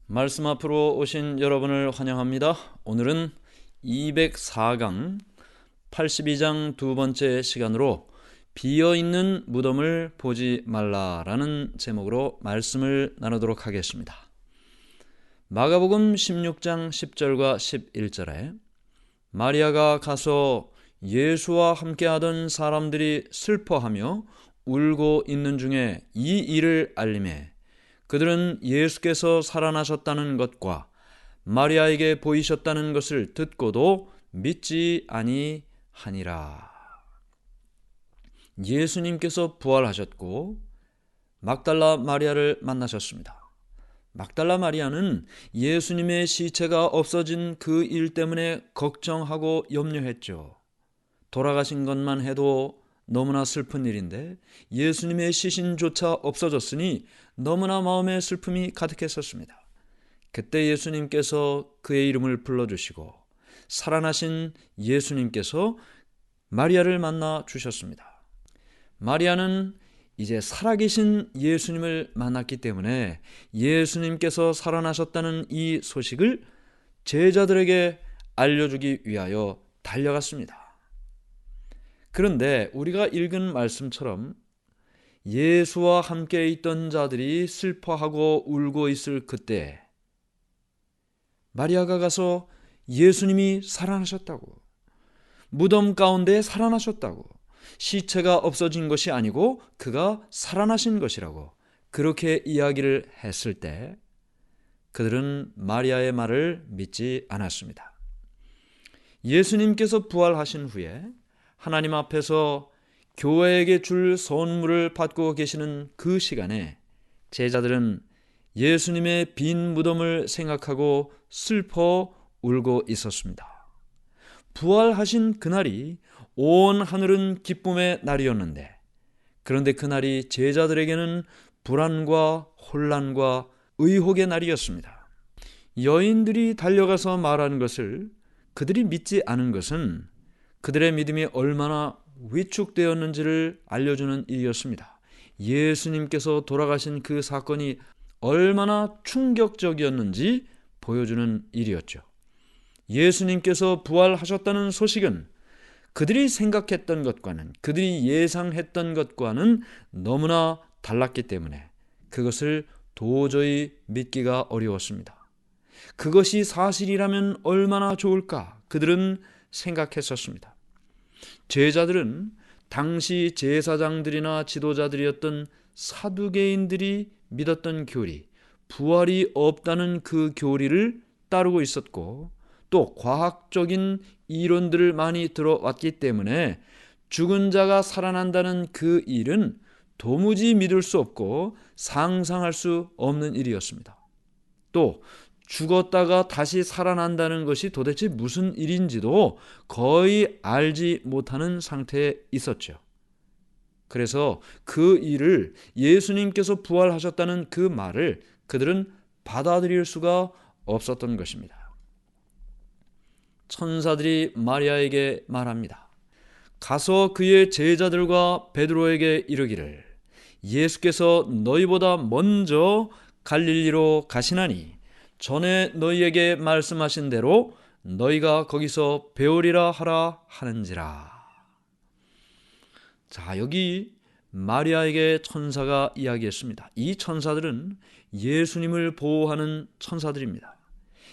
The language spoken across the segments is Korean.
말씀 앞으로 오신 여러분을 환영합니다. 오늘은 204강 82장 두 번째 시간으로 비어있는 무덤을 보지 말라라는 제목으로 말씀을 나누도록 하겠습니다. 마가복음 16장 10절과 11절에 마리아가 가서 예수와 함께하던 사람들이 슬퍼하며 울고 있는 중에 이 일을 알림해 그들은 예수께서 살아나셨다는 것과 마리아에게 보이셨다는 것을 듣고도 믿지 아니하니라. 예수님께서 부활하셨고 막달라 마리아를 만나셨습니다. 막달라 마리아는 예수님의 시체가 없어진 그 일 때문에 걱정하고 염려했죠. 돌아가신 것만 해도 너무나 슬픈 일인데 예수님의 시신조차 없어졌으니 너무나 마음에 슬픔이 가득했었습니다. 그때 예수님께서 그의 이름을 불러주시고 살아나신 예수님께서 마리아를 만나 주셨습니다. 마리아는 이제 살아계신 예수님을 만났기 때문에 예수님께서 살아나셨다는 이 소식을 제자들에게 알려주기 위하여 달려갔습니다. 그런데 우리가 읽은 말씀처럼 예수와 함께 있던 자들이 슬퍼하고 울고 있을 그때 마리아가 가서 예수님이 살아나셨다고, 무덤 가운데 살아나셨다고, 시체가 없어진 것이 아니고 그가 살아나신 것이라고 그렇게 이야기를 했을 때 그들은 마리아의 말을 믿지 않았습니다. 예수님께서 부활하신 후에 하나님 앞에서 교회에게 줄 선물을 받고 계시는 그 시간에 제자들은 예수님의 빈 무덤을 생각하고 슬퍼 울고 있었습니다. 부활하신 그날이 온 하늘은 기쁨의 날이었는데 그런데 그날이 제자들에게는 불안과 혼란과 의혹의 날이었습니다. 여인들이 달려가서 말하는 것을 그들이 믿지 않은 것은 그들의 믿음이 얼마나 위축되었는지를 알려주는 일이었습니다. 예수님께서 돌아가신 그 사건이 얼마나 충격적이었는지 보여주는 일이었죠. 예수님께서 부활하셨다는 소식은 그들이 생각했던 것과는, 그들이 예상했던 것과는 너무나 달랐기 때문에 그것을 도저히 믿기가 어려웠습니다. 그것이 사실이라면 얼마나 좋을까 그들은 생각했었습니다. 제자들은 당시 제사장들이나 지도자들이었던 사두개인들이 믿었던 교리, 부활이 없다는 그 교리를 따르고 있었고 또 과학적인 이론들을 많이 들어왔기 때문에 죽은 자가 살아난다는 그 일은 도무지 믿을 수 없고 상상할 수 없는 일이었습니다. 또 죽었다가 다시 살아난다는 것이 도대체 무슨 일인지도 거의 알지 못하는 상태에 있었죠. 그래서 그 일을 예수님께서 부활하셨다는 그 말을 그들은 받아들일 수가 없었던 것입니다. 천사들이 마리아에게 말합니다. 가서 그의 제자들과 베드로에게 이르기를 예수께서 너희보다 먼저 갈릴리로 가시나니 전에 너희에게 말씀하신 대로 너희가 거기서 배우리라 하라 하는지라. 자, 여기 마리아에게 천사가 이야기했습니다. 이 천사들은 예수님을 보호하는 천사들입니다.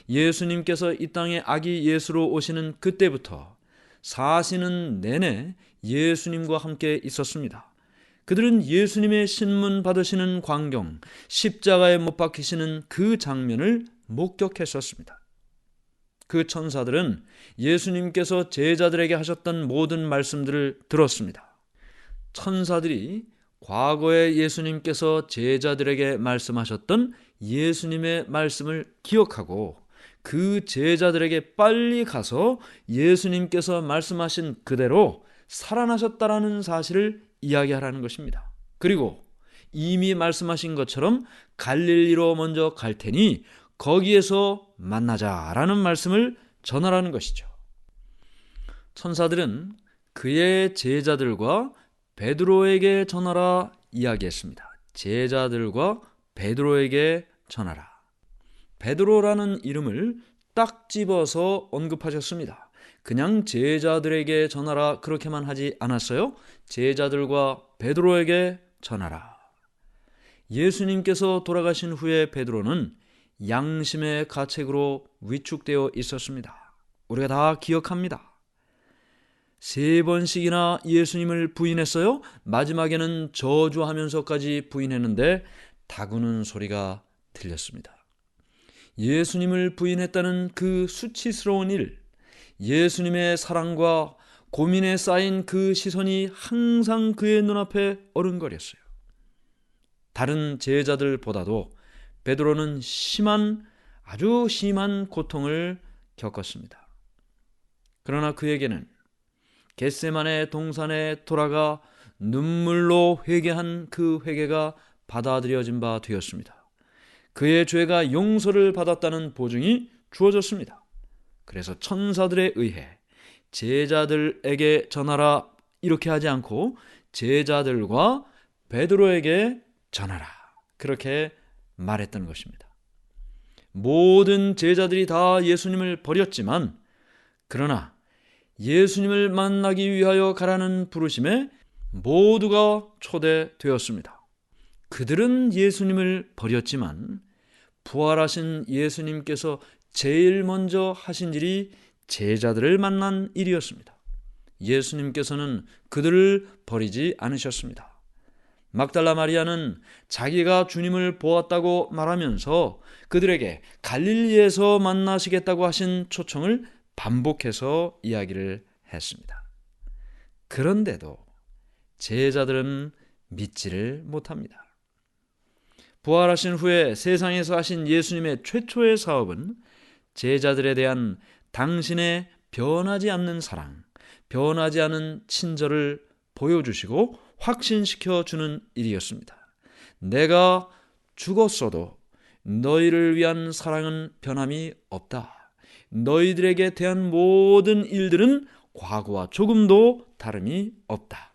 예수님께서 이 땅에 아기 예수로 오시는 그때부터 사시는 내내 예수님과 함께 있었습니다. 그들은 예수님의 신문 받으시는 광경, 십자가에 못 박히시는 그 장면을 목격했었습니다. 그 천사들은 예수님께서 제자들에게 하셨던 모든 말씀들을 들었습니다. 천사들이 과거에 예수님께서 제자들에게 말씀하셨던 예수님의 말씀을 기억하고 그 제자들에게 빨리 가서 예수님께서 말씀하신 그대로 살아나셨다라는 사실을 이야기하라는 것입니다. 그리고 이미 말씀하신 것처럼 갈릴리로 먼저 갈 테니 거기에서 만나자라는 말씀을 전하라는 것이죠. 천사들은 그의 제자들과 베드로에게 전하라 이야기했습니다. 제자들과 베드로에게 전하라. 베드로라는 이름을 딱 집어서 언급하셨습니다. 그냥 제자들에게 전하라 그렇게만 하지 않았어요. 제자들과 베드로에게 전하라. 예수님께서 돌아가신 후에 베드로는 양심의 가책으로 위축되어 있었습니다. 우리가 다 기억합니다. 3번씩이나 예수님을 부인했어요. 마지막에는 저주하면서까지 부인했는데 다구는 소리가 들렸습니다. 예수님을 부인했다는 그 수치스러운 일, 예수님의 사랑과 고민에 쌓인 그 시선이 항상 그의 눈앞에 어른거렸어요. 다른 제자들보다도 베드로는 아주 심한 고통을 겪었습니다. 그러나 그에게는 겟세마네 동산에 돌아가 눈물로 회개한 그 회개가 받아들여진 바 되었습니다. 그의 죄가 용서를 받았다는 보증이 주어졌습니다. 그래서 천사들에 의해 제자들에게 전하라 이렇게 하지 않고 제자들과 베드로에게 전하라 그렇게 말했던 것입니다. 모든 제자들이 다 예수님을 버렸지만 그러나 예수님을 만나기 위하여 가라는 부르심에 모두가 초대되었습니다. 그들은 예수님을 버렸지만 부활하신 예수님께서 제일 먼저 하신 일이 제자들을 만난 일이었습니다. 예수님께서는 그들을 버리지 않으셨습니다. 막달라 마리아는 자기가 주님을 보았다고 말하면서 그들에게 갈릴리에서 만나시겠다고 하신 초청을 반복해서 이야기를 했습니다. 그런데도 제자들은 믿지를 못합니다. 부활하신 후에 세상에서 하신 예수님의 최초의 사업은 제자들에 대한 당신의 변하지 않는 사랑, 변하지 않은 친절을 보여주시고 확신시켜 주는 일이었습니다. 내가 죽었어도 너희를 위한 사랑은 변함이 없다. 너희들에게 대한 모든 일들은 과거와 조금도 다름이 없다.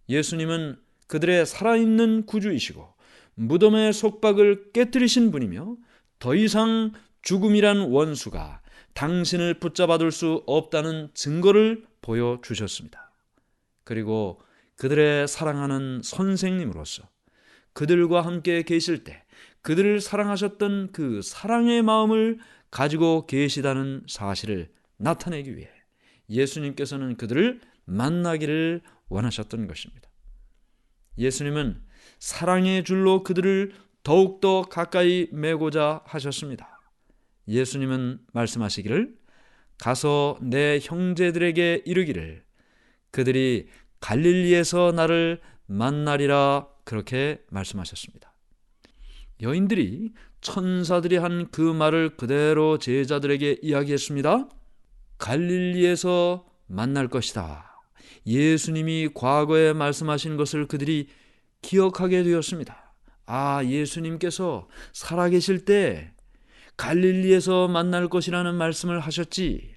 예수님은 그들의 살아있는 구주이시고 무덤의 속박을 깨뜨리신 분이며 더 이상 죽음이란 원수가 당신을 붙잡아둘 수 없다는 증거를 보여주셨습니다. 그리고 그들의 사랑하는 선생님으로서 그들과 함께 계실 때 그들을 사랑하셨던 그 사랑의 마음을 가지고 계시다는 사실을 나타내기 위해 예수님께서는 그들을 만나기를 원하셨던 것입니다. 예수님은 사랑의 줄로 그들을 더욱더 가까이 메고자 하셨습니다. 예수님은 말씀하시기를 가서 내 형제들에게 이르기를 그들이 갈릴리에서 나를 만나리라 그렇게 말씀하셨습니다. 여인들이 천사들이 한 그 말을 그대로 제자들에게 이야기했습니다. 갈릴리에서 만날 것이다. 예수님이 과거에 말씀하신 것을 그들이 기억하게 되었습니다. 예수님께서 살아계실 때 갈릴리에서 만날 것이라는 말씀을 하셨지.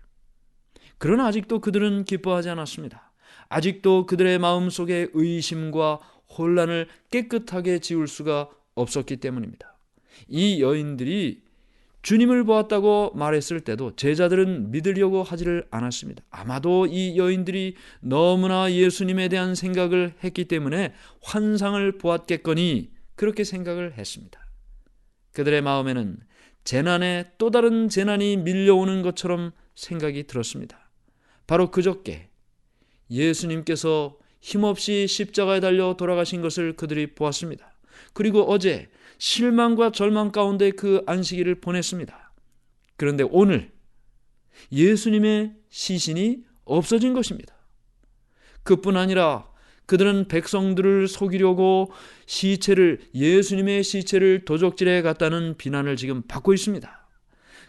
그러나 아직도 그들은 기뻐하지 않았습니다. 아직도 그들의 마음속에 의심과 혼란을 깨끗하게 지울 수가 없었기 때문입니다. 이 여인들이 주님을 보았다고 말했을 때도 제자들은 믿으려고 하지를 않았습니다. 아마도 이 여인들이 너무나 예수님에 대한 생각을 했기 때문에 환상을 보았겠거니 그렇게 생각을 했습니다. 그들의 마음에는 재난에 또 다른 재난이 밀려오는 것처럼 생각이 들었습니다. 바로 그저께 예수님께서 힘없이 십자가에 달려 돌아가신 것을 그들이 보았습니다. 그리고 어제 실망과 절망 가운데 그 안식일을 보냈습니다. 그런데 오늘 예수님의 시신이 없어진 것입니다. 그뿐 아니라 그들은 백성들을 속이려고 예수님의 시체를 도적질해 갔다는 비난을 지금 받고 있습니다.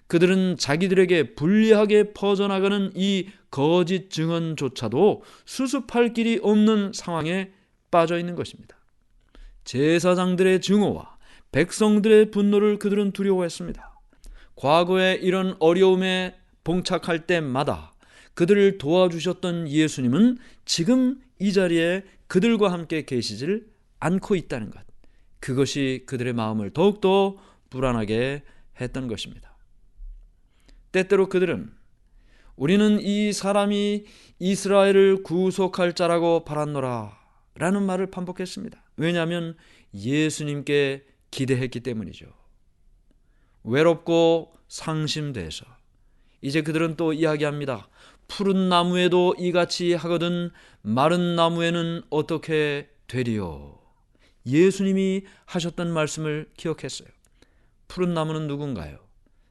그들은 자기들에게 불리하게 퍼져나가는 이 거짓 증언조차도 수습할 길이 없는 상황에 빠져 있는 것입니다. 제사장들의 증오와 백성들의 분노를 그들은 두려워했습니다. 과거에 이런 어려움에 봉착할 때마다 그들을 도와주셨던 예수님은 지금 이 자리에 그들과 함께 계시질 않고 있다는 것. 그것이 그들의 마음을 더욱더 불안하게 했던 것입니다. 때때로 그들은 우리는 이 사람이 이스라엘을 구속할 자라고 바랐노라 라는 말을 반복했습니다. 왜냐하면 예수님께 기대했기 때문이죠. 외롭고 상심돼서 이제 그들은 또 이야기합니다. 푸른 나무에도 이같이 하거든 마른 나무에는 어떻게 되리요? 예수님이 하셨던 말씀을 기억했어요. 푸른 나무는 누군가요?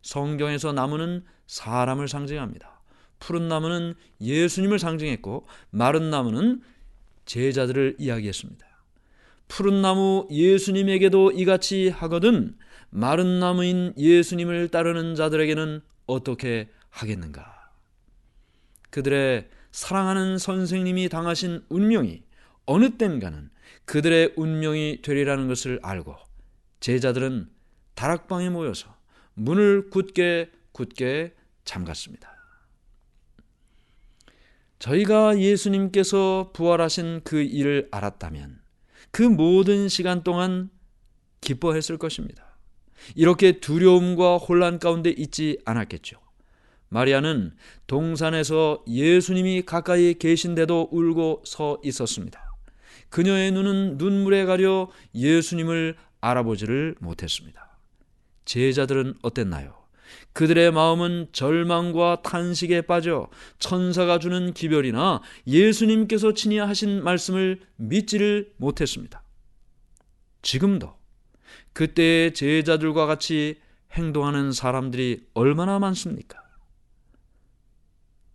성경에서 나무는 사람을 상징합니다. 푸른 나무는 예수님을 상징했고 마른 나무는 제자들을 이야기했습니다. 푸른 나무 예수님에게도 이같이 하거든 마른 나무인 예수님을 따르는 자들에게는 어떻게 하겠는가? 그들의 사랑하는 선생님이 당하신 운명이 어느 땐가는 그들의 운명이 되리라는 것을 알고 제자들은 다락방에 모여서 문을 굳게 잠갔습니다. 저희가 예수님께서 부활하신 그 일을 알았다면 그 모든 시간 동안 기뻐했을 것입니다. 이렇게 두려움과 혼란 가운데 있지 않았겠죠. 마리아는 동산에서 예수님이 가까이 계신데도 울고 서 있었습니다. 그녀의 눈은 눈물에 가려 예수님을 알아보지를 못했습니다. 제자들은 어땠나요? 그들의 마음은 절망과 탄식에 빠져 천사가 주는 기별이나 예수님께서 친히 하신 말씀을 믿지를 못했습니다. 지금도 그때의 제자들과 같이 행동하는 사람들이 얼마나 많습니까?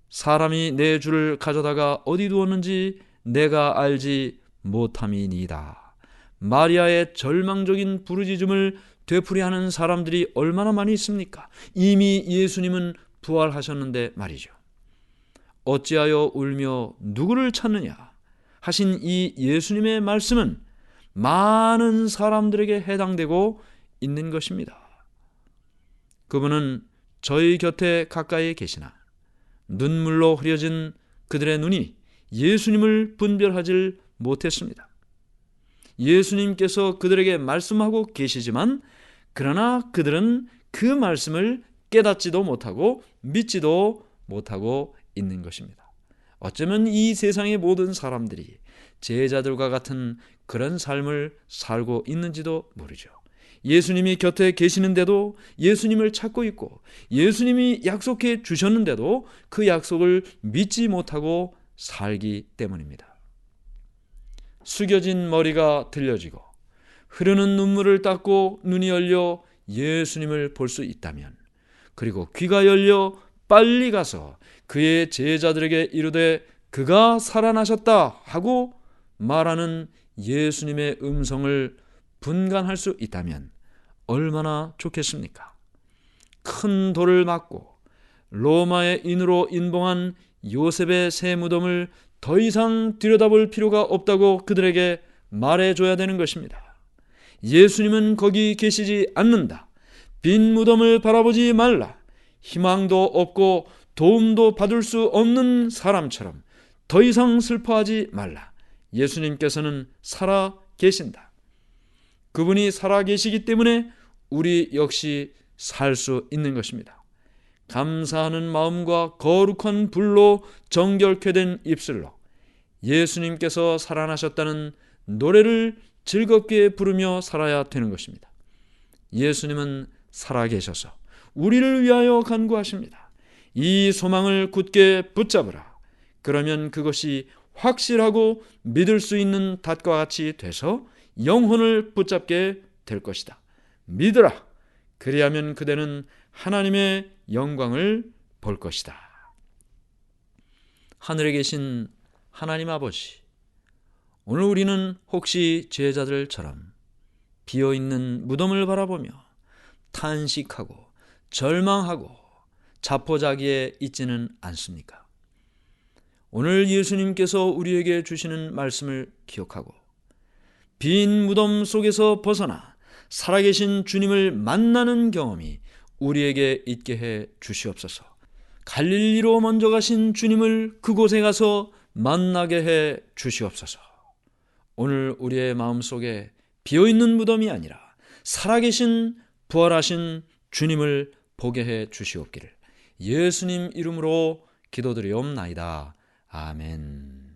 사람이 내 주를 가져다가 어디 두었는지 내가 알지 못함이니이다. 마리아의 절망적인 부르짖음을 되풀이하는 사람들이 얼마나 많이 있습니까? 이미 예수님은 부활하셨는데 말이죠. 어찌하여 울며 누구를 찾느냐 하신 이 예수님의 말씀은 많은 사람들에게 해당되고 있는 것입니다. 그분은 저희 곁에 가까이 계시나 눈물로 흐려진 그들의 눈이 예수님을 분별하지 못했습니다. 예수님께서 그들에게 말씀하고 계시지만 그러나 그들은 그 말씀을 깨닫지도 못하고 믿지도 못하고 있는 것입니다. 어쩌면 이 세상의 모든 사람들이 제자들과 같은 그런 삶을 살고 있는지도 모르죠. 예수님이 곁에 계시는데도 예수님을 찾고 있고 예수님이 약속해 주셨는데도 그 약속을 믿지 못하고 살기 때문입니다. 숙여진 머리가 들려지고 흐르는 눈물을 닦고 눈이 열려 예수님을 볼 수 있다면, 그리고 귀가 열려 빨리 가서 그의 제자들에게 이르되 그가 살아나셨다 하고 말하는 예수님의 음성을 분간할 수 있다면 얼마나 좋겠습니까? 큰 돌을 맞고 로마의 인으로 인봉한 요셉의 새 무덤을 더 이상 들여다볼 필요가 없다고 그들에게 말해줘야 되는 것입니다. 예수님은 거기 계시지 않는다. 빈 무덤을 바라보지 말라. 희망도 없고 도움도 받을 수 없는 사람처럼 더 이상 슬퍼하지 말라. 예수님께서는 살아 계신다. 그분이 살아 계시기 때문에 우리 역시 살 수 있는 것입니다. 감사하는 마음과 거룩한 불로 정결케 된 입술로 예수님께서 살아나셨다는 노래를 즐겁게 부르며 살아야 되는 것입니다. 예수님은 살아계셔서 우리를 위하여 간구하십니다. 이 소망을 굳게 붙잡으라. 그러면 그것이 확실하고 믿을 수 있는 닷과 같이 돼서 영혼을 붙잡게 될 것이다. 믿으라. 그리하면 그대는 하나님의 영광을 볼 것이다. 하늘에 계신 하나님 아버지, 오늘 우리는 혹시 제자들처럼 비어있는 무덤을 바라보며 탄식하고 절망하고 자포자기에 있지는 않습니까? 오늘 예수님께서 우리에게 주시는 말씀을 기억하고 빈 무덤 속에서 벗어나 살아계신 주님을 만나는 경험이 우리에게 있게 해 주시옵소서. 갈릴리로 먼저 가신 주님을 그곳에 가서 만나게 해 주시옵소서. 오늘 우리의 마음속에 비어있는 무덤이 아니라 살아계신 부활하신 주님을 보게 해 주시옵기를 예수님 이름으로 기도드리옵나이다. 아멘.